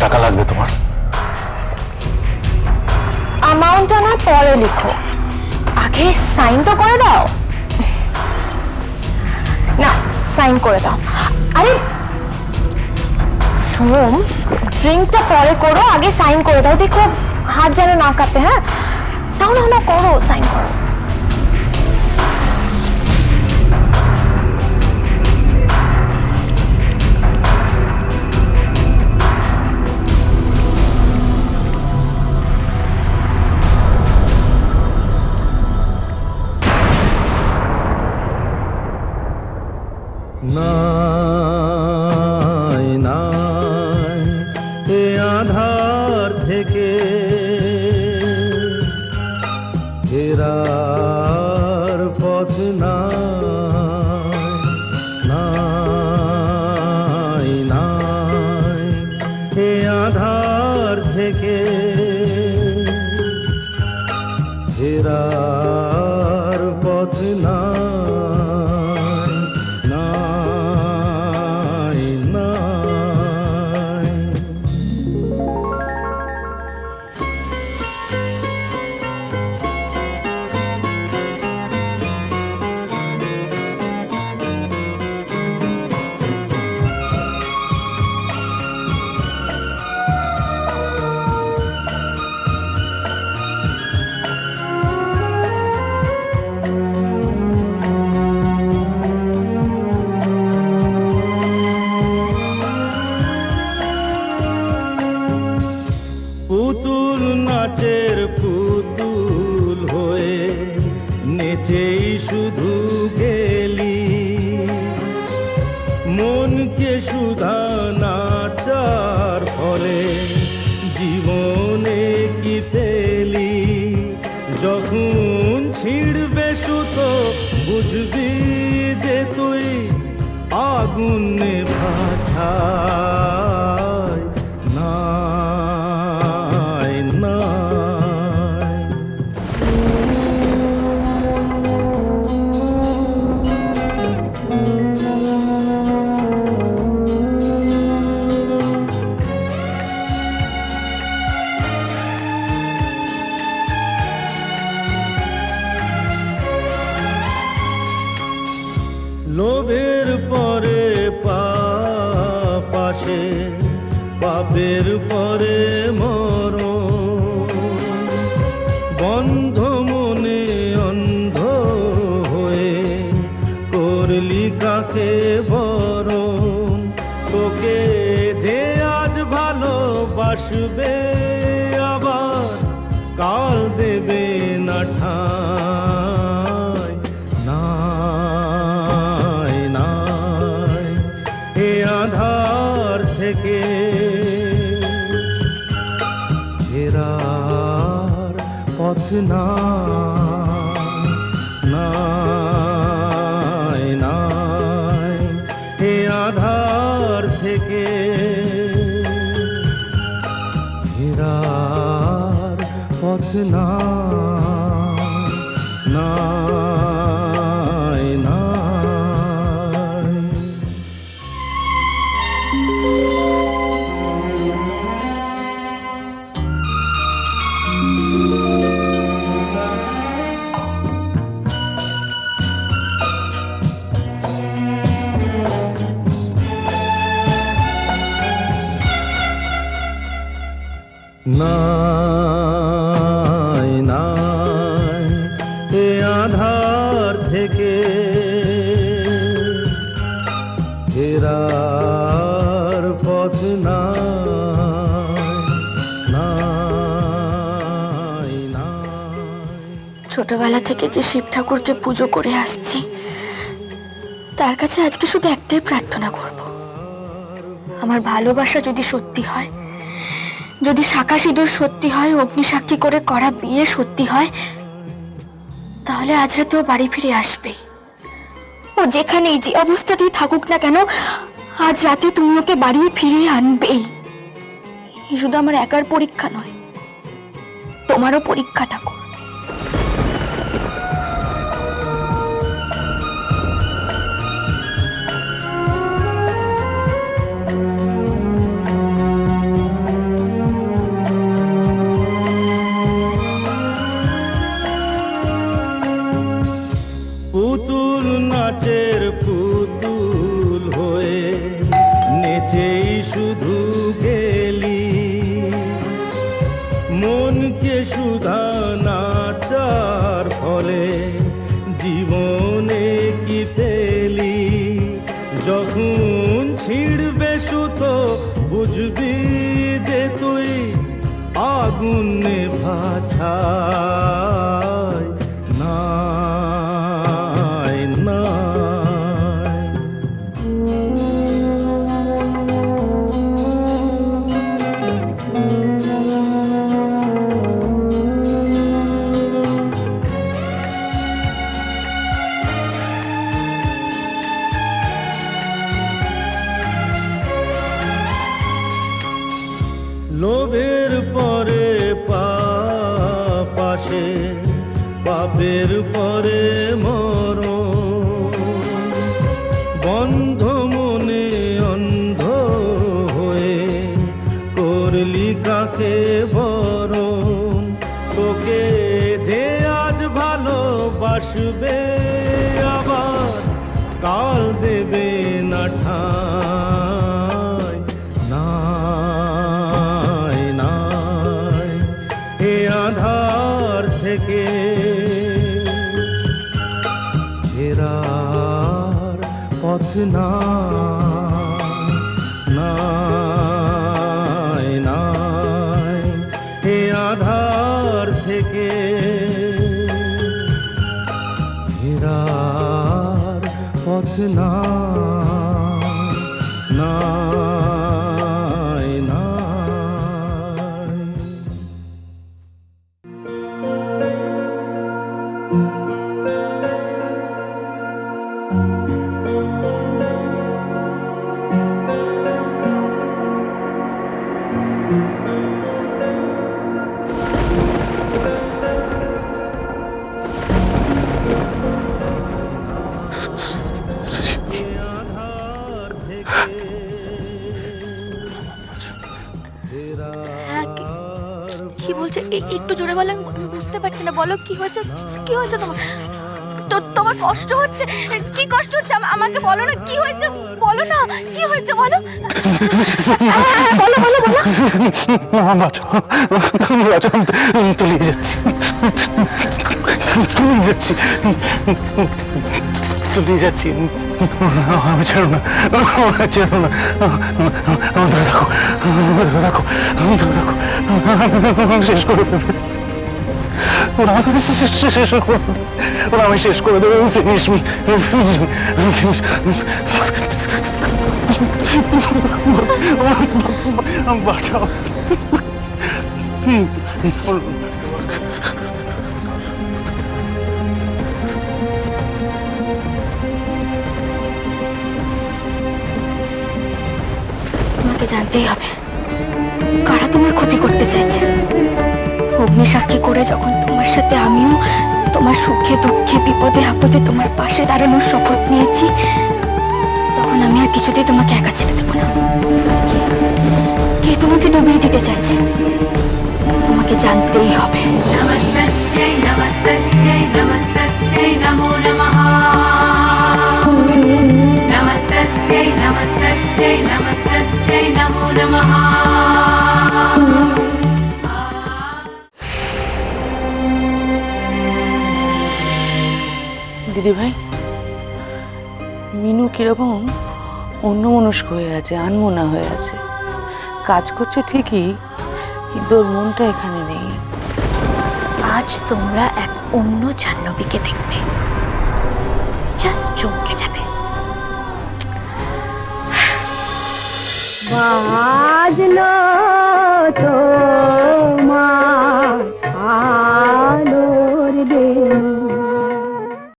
টাকা লাগবে তোমার? অ্যামাউন্টটা না পরে লিখো, আগে সাইন তো করে দাও। না, সাইন করে দাও। আরে সোম, ড্রিঙ্কটা পরে করো, আগে সাইন করে দাও। দেখো হাত যেন না কাঁপে। হ্যাঁ, নাও না না, করো, সাইন করো। নাই নাই এ আধার থেকে ফেরার পথ নাই নাই এ আধার থেকে ফেরার পথ নাই। পুতুল নাচের পুতুল হয়ে নেচেই শুধু গেলি, মনকে সুধা নাচার ফলে জীবনে কি পেলি? যখন ছিড়বে সুতো বুঝবি যে তুই আগুন নেভা ছাই। নাই নাই লোভের পরে পাপ আসে, পাপের পরে মরণ। বন্ধ মনে অন্ধ হয়ে করলি কাকে বরণ? তোকে যে আজ ভালোবাসবে আবার কাল দেবে না ঠাঁই। নাই নাই এ আধার থেকে ফেরার পথ নাই নাই এ আধার থেকে ফেরার পথ নাই নাই। নাই নাই এ আধার থেকে ফেরার পথ নাই নাই। ছোটবেলা থেকে যে শিব ঠাকুরকে পুজো করে আসছি, তার কাছে আজকে শুধু একটাই প্রার্থনা করব, আমার ভালোবাসা যদি সত্যি হয়, যদি শাখা সিঁদুর সত্যি হয়, অগ্নিসাক্ষী করে করা বিয়ে সত্যি হয়, তাহলে আজ রাতে ও বাড়ি ফিরে আসবে। ও যেখানেই যে অবস্থাতেই থাকুক না কেন, আজ রাতে তুমি ওকে বাড়ি ফিরিয়ে আনবেই। শুধু আমার একার পরীক্ষা নয়, তোমারও পরীক্ষা থাকুক। পুতুল নাচের পুতুল হয়ে নেচেই শুধু গেলি, মনকে সুধা নাচার ফলে জীবনে কি পেলি? যখন ছিড়বে সুতো বুঝবি যে তুই আগুন নেভা ছাই নাই নাই। লোভের পরে পাপ আসে, পাপের পরে মরণ, বন্ধ মনে অন্ধ হয়ে করলি কাকে বরণ? তোকে যে আজ ভালোবাসবে আবার কাল দেবে না ঠাঁই নাই নাই। এ আধার থেকে ফেরার পথ নাই নাই। এ আধার থেকে ফেরার পথ নাই নাই। হ্যাঁ, কি বলছে? একটু জোরে বলো, আমি বুঝতে পারছি না। বলো কি হয়েছে? কি হয়েছে তোমার? তোমার কষ্ট হচ্ছে? কি কষ্ট হচ্ছে আমাকে বলো না, কি হয়েছে বলো না, কি হয়েছে বলো। বলো বলো বলো। তলিয়ে যাচ্ছি তলিয়ে যাচ্ছি। আমি ছাড়ো না, ছাড়ো না, আমার ধরে থাকো, ধরে থাকো, ধরে থাকো, শেষ করে দেবে ওরা, আমাকে শেষ করে দেবে ওরা, আমি শেষ করে দেবে। ফিনিশ মি, বাঁচাও। আমাকে জানতেই হবে কারা তোমার ক্ষতি করতে চাইছে। অগ্নিসাক্ষী করে যখন তোমার সাথে আমিও তোমার সুখে দুঃখে বিপদে আপদে তোমার পাশে দাঁড়ানোর শপথ নিয়েছি, তখন আমি আর কিছুতেই তোমাকে একা ছেড়ে দেবো না। কে তোমাকে ডুবিয়ে দিতে চাইছে আমাকে জানতেই হবে। নমস্তস্যৈ নমস্তস্যৈ নমস্তস্যৈ নমো নমঃ। নমস্তস্যৈ নমস্তস্যৈ নমস্তস্যৈ নমো নমঃ। দিদি ভাই, মিনু কিরকম অন্যমনস্ক হয়ে আছে, আনমনা হয়ে আছে। কাজ করছে ঠিকই, কিন্তু ওর মনটা এখানে নেই। আজ তোমরা এক অন্য জাহ্নবীকে দেখবে, জাস্ট চমকে যাবে। বাজলো তো